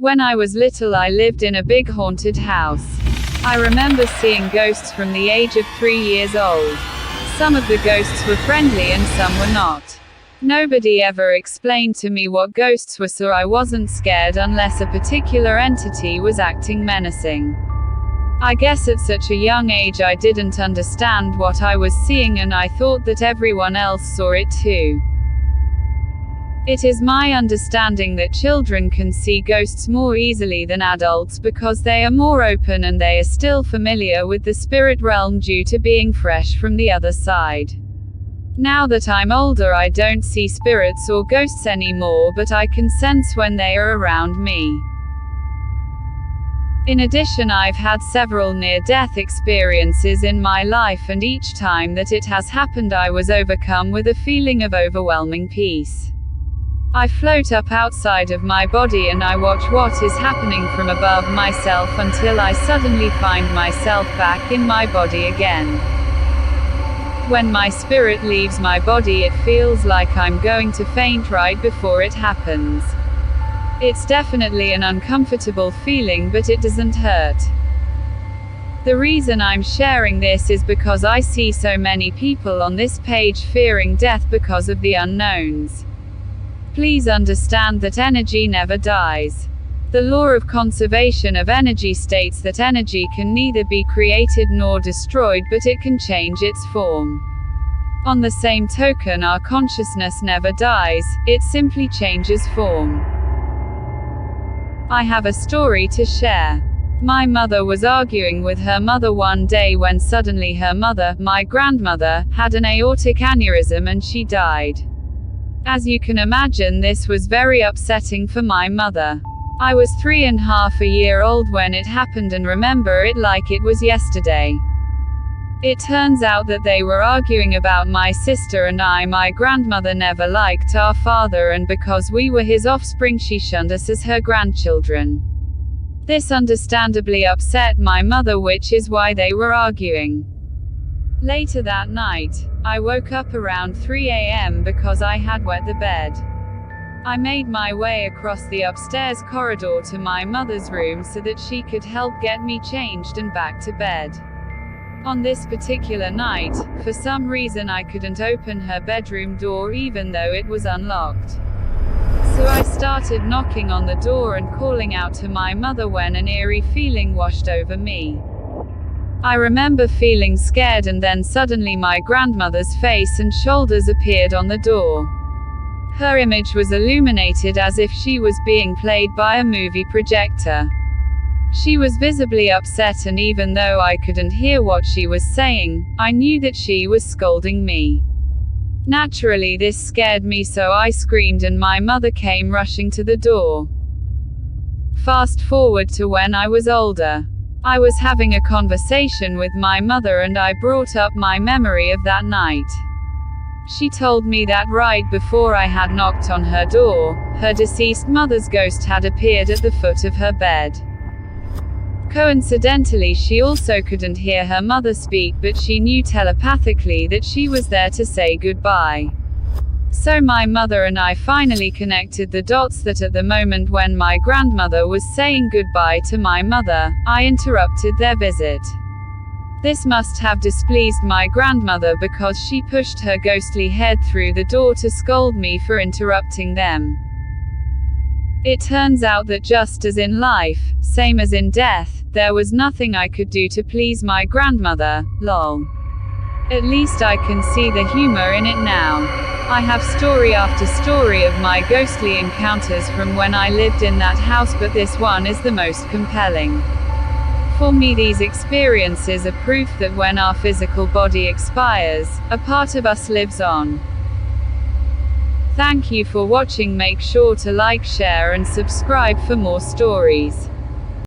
When I was little, I lived in a big haunted house. I remember seeing ghosts from the age of 3 years old. Some of the ghosts were friendly and some were not. Nobody ever explained to me what ghosts were, so I wasn't scared unless a particular entity was acting menacing. I guess at such a young age I didn't understand what I was seeing, and I thought that everyone else saw it too. It is my understanding that children can see ghosts more easily than adults because they are more open and they are still familiar with the spirit realm due to being fresh from the other side. Now that I'm older, I don't see spirits or ghosts anymore, but I can sense when they are around me. In addition, I've had several near-death experiences in my life, and each time that it has happened I was overcome with a feeling of overwhelming peace. I float up outside of my body and I watch what is happening from above myself until I suddenly find myself back in my body again. When my spirit leaves my body, it feels like I'm going to faint right before it happens. It's definitely an uncomfortable feeling, but it doesn't hurt. The reason I'm sharing this is because I see so many people on this page fearing death because of the unknowns. Please understand that energy never dies. The law of conservation of energy states that energy can neither be created nor destroyed, but it can change its form. On the same token, our consciousness never dies, it simply changes form. I have a story to share. My mother was arguing with her mother one day when suddenly her mother, my grandmother, had an aortic aneurysm and she died. As you can imagine, this was very upsetting for my mother. I was 3.5 years old when it happened and remember it like it was yesterday. It turns out that they were arguing about my sister and I. My grandmother never liked our father, and because we were his offspring, she shunned us as her grandchildren. This understandably upset my mother, which is why they were arguing. Later that night, I woke up around 3 a.m. because I had wet the bed. I made my way across the upstairs corridor to my mother's room so that she could help get me changed and back to bed. On this particular night, for some reason I couldn't open her bedroom door even though it was unlocked. So I started knocking on the door and calling out to my mother when an eerie feeling washed over me. I remember feeling scared, and then suddenly my grandmother's face and shoulders appeared on the door. Her image was illuminated as if she was being played by a movie projector. She was visibly upset, and even though I couldn't hear what she was saying, I knew that she was scolding me. Naturally, this scared me, so I screamed and my mother came rushing to the door. Fast forward to when I was older. I was having a conversation with my mother and I brought up my memory of that night. She told me that right before I had knocked on her door, her deceased mother's ghost had appeared at the foot of her bed. Coincidentally, she also couldn't hear her mother speak, but she knew telepathically that she was there to say goodbye. So my mother and I finally connected the dots that at the moment when my grandmother was saying goodbye to my mother, I interrupted their visit. This must have displeased my grandmother because she pushed her ghostly head through the door to scold me for interrupting them. It turns out that just as in life, same as in death, there was nothing I could do to please my grandmother, lol. At least I can see the humor in it now. I have story after story of my ghostly encounters from when I lived in that house, but this one is the most compelling. For me, these experiences are proof that when our physical body expires, a part of us lives on. Thank you for watching. Make sure to like, share and subscribe for more stories.